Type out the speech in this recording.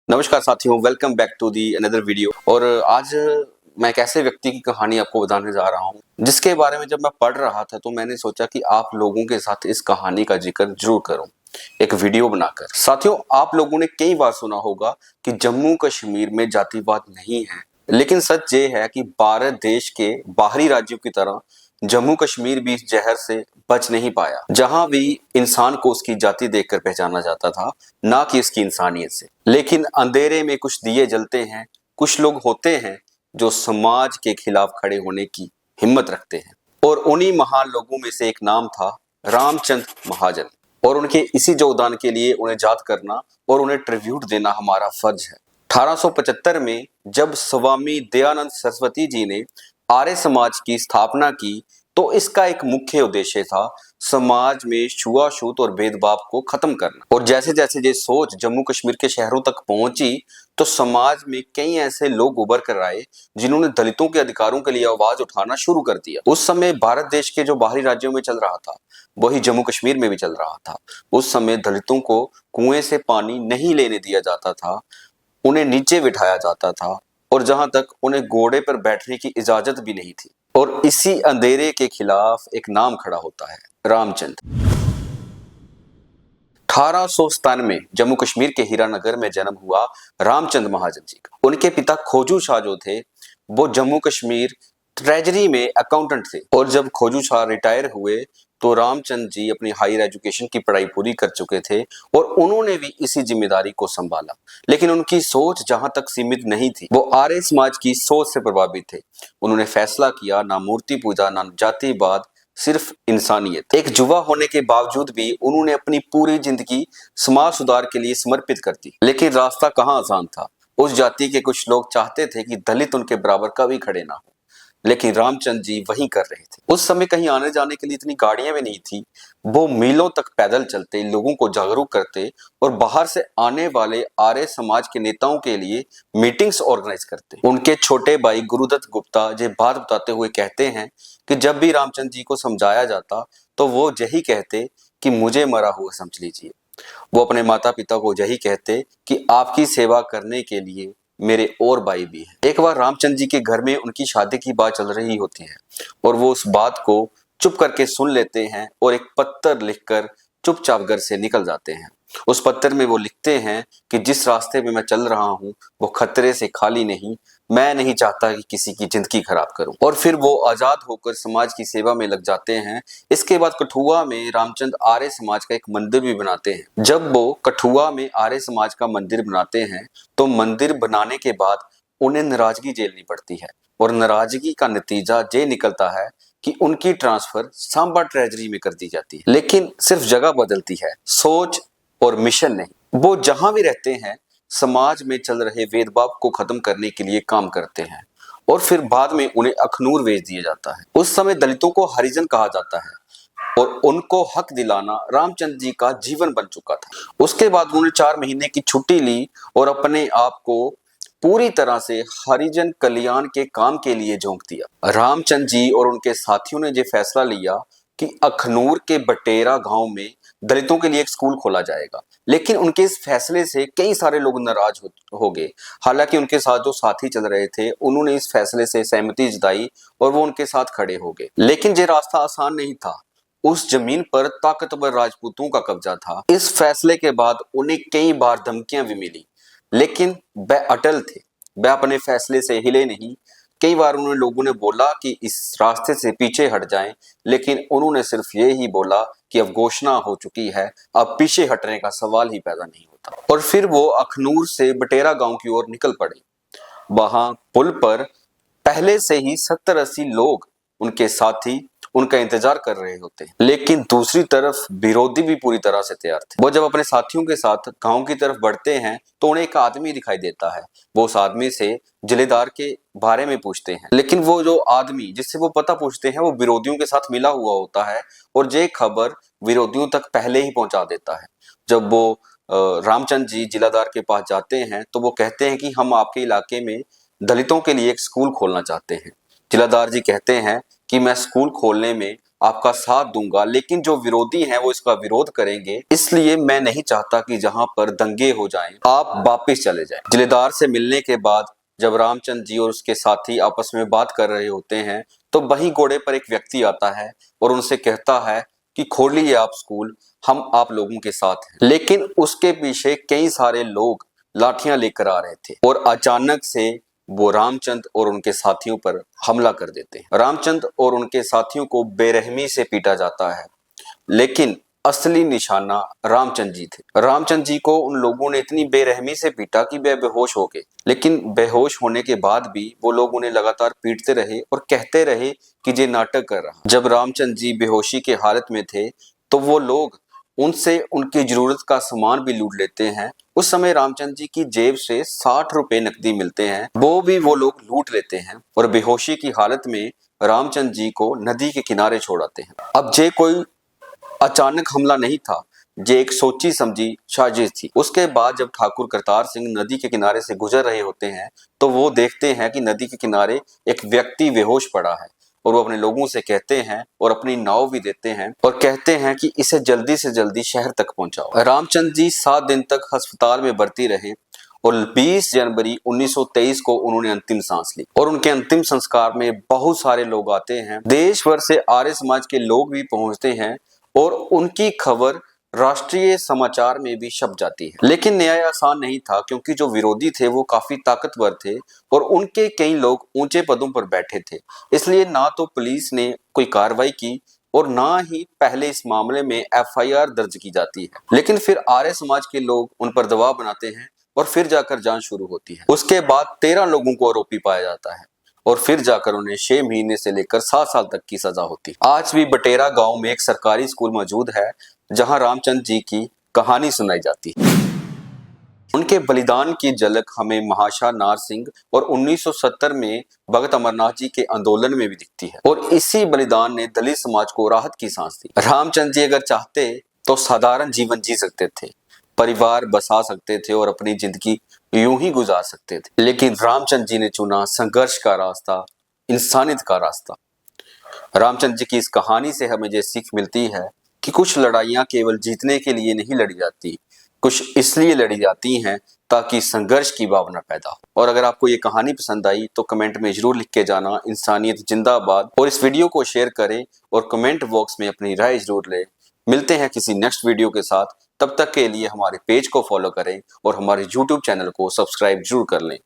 नमस्कार साथियों, welcome back to the another video. और आज मैं एक ऐसे व्यक्ति की कहानी आपको बताने जा रहा हूँ जिसके बारे में जब मैं पढ़ रहा था तो मैंने सोचा कि आप लोगों के साथ इस कहानी का जिक्र जरूर करूं एक वीडियो बनाकर। साथियों, आप लोगों ने कई बार सुना होगा कि जम्मू कश्मीर में जातिवाद नहीं है, लेकिन सच ये है कि भारत देश के बाहरी राज्यों की तरह जम्मू कश्मीर भी इस जहर से बच नहीं पाया, जहां भी इंसान को उसकी जाति देखकर पहचाना जाता था, ना कि इसकी इंसानियत से। लेकिन अंधेरे में कुछ दिए जलते हैं, कुछ लोग होते हैं जो समाज के खिलाफ खड़े होने की हिम्मत रखते हैं, और उन्हीं महान लोगों में से एक नाम था रामचंद महाजन। और उनके इसी योगदान के लिए उन्हें याद करना और उन्हें ट्रिब्यूट देना हमारा फर्ज है। 1875 में जब स्वामी दयानंद सरस्वती जी ने आर्य समाज की स्थापना की तो इसका एक मुख्य उद्देश्य था समाज में छुआछूत और भेदभाव को खत्म करना। और जैसे जैसे ये सोच जम्मू कश्मीर के शहरों तक पहुंची तो समाज में कई ऐसे लोग उभर कर आए जिन्होंने दलितों के अधिकारों के लिए आवाज उठाना शुरू कर दिया। उस समय भारत देश के जो बाहरी राज्यों में चल रहा था वही जम्मू कश्मीर में भी चल रहा था। उस समय दलितों को कुएं से पानी नहीं लेने दिया जाता था, उन्हें नीचे बिठाया जाता था, और जहां तक उन्हें घोड़े पर बैठने की इजाजत भी नहीं थी। और इसी अंधेरे के खिलाफ एक नाम खड़ा होता है, रामचंद। 1897 जम्मू कश्मीर के हीरानगर में जन्म हुआ रामचंद महाजन जी का। उनके पिता खोजू शाह जो थे वो जम्मू कश्मीर ट्रेजरी में अकाउंटेंट थे, और जब खोजू शाह रिटायर हुए तो रामचंद जी अपनी हायर एजुकेशन की पढ़ाई पूरी कर चुके थे और उन्होंने भी इसी जिम्मेदारी को संभाला। लेकिन उनकी सोच जहां तक सीमित नहीं थी, वो आर्य समाज की सोच से प्रभावित थे। उन्होंने फैसला किया ना मूर्ति पूजा ना जातिवाद, सिर्फ इंसानियत। एक युवा होने के बावजूद भी उन्होंने अपनी पूरी जिंदगी समाज सुधार के लिए समर्पित कर दी। लेकिन रास्ता कहाँ आसान था। उस जाति के कुछ लोग चाहते थे कि दलित उनके बराबर कभी खड़े ना हो, लेकिन रामचंद जी वही कर रहे थे। उस समय कहीं आने जाने के लिए इतनी गाड़ियां भी नहीं थी। वो मीलों तक पैदल चलते, लोगों को जागरूक करते और बाहर से आने वाले आर्य समाज के नेताओं के लिए मीटिंग्स ऑर्गेनाइज करते। उनके छोटे भाई गुरुदत्त गुप्ता ये बात बताते हुए कहते हैं कि जब भी रामचंद जी को समझाया जाता तो वो यही कहते कि मुझे मरा हुआ समझ लीजिए। वो अपने माता पिता को यही कहते कि आपकी सेवा करने के लिए मेरे और भाई भी हैं। एक बार रामचंद जी के घर में उनकी शादी की बात चल रही होती है और वो उस बात को चुप करके सुन लेते हैं और एक पत्थर लिखकर चुपचाप घर से निकल जाते हैं। उस पत्थर में वो लिखते हैं कि जिस रास्ते में मैं चल रहा हूँ वो खतरे से खाली नहीं, मैं नहीं चाहता कि किसी की जिंदगी खराब करूं। और फिर वो आजाद होकर समाज की सेवा में लग जाते हैं। इसके बाद कठुआ में रामचंद आर्य समाज का एक मंदिर भी बनाते हैं। जब वो कठुआ में आर्य समाज का मंदिर बनाते हैं तो मंदिर बनाने के बाद उन्हें नाराजगी झेलनी पड़ती है, और नाराजगी का नतीजा ये निकलता है कि उनकी ट्रांसफर सांबा ट्रेजरी में कर दी जाती है। लेकिन सिर्फ जगह बदलती है, सोच और मिशन नहीं। वो जहां भी रहते हैं समाज में चल रहे भेदभाव को खत्म करने के लिए काम करते हैं, और फिर बाद में उन्हें अखनूर भेज दिया जाता है। उस समय दलितों को हरिजन कहा जाता है और उनको हक दिलाना रामचंद जी का जीवन बन चुका था। उसके बाद उन्होंने 4 महीने की छुट्टी ली और अपने आप को पूरी तरह से हरिजन कल्याण के काम के लिए झोंक दिया। रामचंद जी और उनके साथियों ने यह फैसला लिया कि अखनूर के बटेरा गांव में दलितों के लिए एक स्कूल खोला जाएगा। लेकिन उनके इस फैसले से कई सारे लोग नाराज हो गए। हालांकि उनके साथ जो साथी चल रहे थे उन्होंने इस फैसले से सहमति जताई और वो उनके साथ खड़े हो गए। लेकिन ये रास्ता आसान नहीं था। उस जमीन पर ताकतवर राजपूतों का कब्जा था। इस फैसले के बाद उन्हें कई बार धमकियां भी मिली, लेकिन वह अटल थे, वह अपने फैसले से हिले नहीं। कई बार उन्हें लोगों ने बोला कि इस रास्ते से पीछे हट जाएं, लेकिन उन्होंने सिर्फ ये ही बोला कि अब घोषणा हो चुकी है, अब पीछे हटने का सवाल ही पैदा नहीं होता। और फिर वो अखनूर से बटेरा गांव की ओर निकल पड़े। वहां पुल पर पहले से ही 70-80 लोग उनके साथी उनका इंतजार कर रहे होते हैं, लेकिन दूसरी तरफ विरोधी भी पूरी तरह से तैयार थे। वो जब अपने साथियों के साथ गांव की तरफ बढ़ते हैं तो उन्हें एक आदमी दिखाई देता है। वो उस आदमी से जिलेदार के बारे में पूछते हैं, लेकिन वो जो आदमी जिससे वो पता पूछते हैं वो विरोधियों के साथ मिला हुआ होता है और ये खबर विरोधियों तक पहले ही पहुंचा देता है। जब वो रामचंद जी जिलादार के पास जाते हैं तो वो कहते हैं कि हम आपके इलाके में दलितों के लिए एक स्कूल खोलना चाहते हैं। जिलादार जी कहते हैं कि मैं स्कूल खोलने में आपका साथ दूंगा, लेकिन जो विरोधी हैं वो इसका विरोध करेंगे, इसलिए मैं नहीं चाहता कि जहां पर दंगे हो जाएं आप वापस चले जाएं। जिलेदार से मिलने के बाद जब रामचंद्र जी और उसके साथी आपस में बात कर रहे होते हैं तो वहीं घोड़े पर एक व्यक्ति आता है और उनसे कहता है कि खोलिए आप स्कूल, हम आप लोगों के साथ हैं। लेकिन उसके पीछे कई सारे लोग लाठियां लेकर आ रहे थे और अचानक से वो रामचंद्र और उनके साथियों पर हमला कर देते हैं। रामचंद्र और उनके साथियों को बेरहमी से पीटा जाता है, लेकिन असली निशाना रामचंद्र जी थे। रामचंद्र जी को उन लोगों ने इतनी बेरहमी से पीटा कि वे बेहोश हो गए, लेकिन बेहोश होने के बाद भी वो लोग उन्हें लगातार पीटते रहे और कहते रहे कि ये नाटक कर रहा। जब रामचंद्र जी बेहोशी के हालत में थे तो वो लोग उनसे उनकी जरूरत का सामान भी लूट लेते हैं। उस समय रामचंद्र जी की जेब से 60 रुपए नकदी मिलते हैं, वो भी वो लोग लूट लेते हैं और बेहोशी की हालत में रामचंद्र जी को नदी के किनारे छोड़ाते हैं। अब ये कोई अचानक हमला नहीं था, ये एक सोची समझी साजिश थी। उसके बाद जब ठाकुर करतार सिंह नदी के किनारे से गुजर रहे होते हैं तो वो देखते हैं कि नदी के किनारे एक व्यक्ति बेहोश पड़ा है और वो अपने लोगों से कहते हैं और अपनी नाव भी देते हैं और कहते हैं कि इसे जल्दी से जल्दी शहर तक पहुंचाओ। रामचंद्र जी 7 दिन तक अस्पताल में भर्ती रहे और 20 जनवरी 1923 को उन्होंने अंतिम सांस ली और उनके अंतिम संस्कार में बहुत सारे लोग आते हैं। देश भर से आर्य समाज के लोग भी पहुंचते हैं और उनकी खबर राष्ट्रीय समाचार में भी छप जाती है। लेकिन न्याय आसान नहीं था, क्योंकि जो विरोधी थे वो काफी ताकतवर थे और उनके कई लोग ऊंचे पदों पर बैठे थे। इसलिए ना तो पुलिस ने कोई कार्रवाई की और ना ही पहले इस मामले में एफआईआर दर्ज की जाती है। लेकिन फिर आर्य समाज के लोग उन पर दबाव बनाते हैं और फिर जाकर जांच शुरू होती है। उसके बाद 13 लोगों को आरोपी पाया जाता है और फिर जाकर उन्हें 6 महीने से लेकर 7 साल तक की सजा होती है। आज भी बटेरा गांव में एक सरकारी स्कूल मौजूद है जहां रामचंद्र जी की कहानी सुनाई जाती है। उनके बलिदान की झलक हमें महाशय नार सिंह और 1970 में भगत अमरनाथ जी के आंदोलन में भी दिखती है और इसी बलिदान ने दलित समाज को राहत की सांस दी। रामचंद्र जी अगर चाहते तो साधारण जीवन जी सकते थे, परिवार बसा सकते थे और अपनी जिंदगी यूं ही गुजार सकते थे, लेकिन रामचंद्र जी ने चुना संघर्ष का रास्ता, इंसानियत का रास्ता। रामचंद्र जी की इस कहानी से हमें ये सीख मिलती है कि कुछ लड़ाइयां केवल जीतने के लिए नहीं लड़ी जाती, कुछ इसलिए लड़ी जाती हैं ताकि संघर्ष की भावना पैदा हो। और अगर आपको ये कहानी पसंद आई तो कमेंट में जरूर लिख के जाना इंसानियत जिंदाबाद, और इस वीडियो को शेयर करें और कमेंट बॉक्स में अपनी राय जरूर लें। मिलते हैं किसी नेक्स्ट वीडियो के साथ, तब तक के लिए हमारे पेज को फॉलो करें और हमारे YouTube चैनल को सब्सक्राइब जरूर कर लें।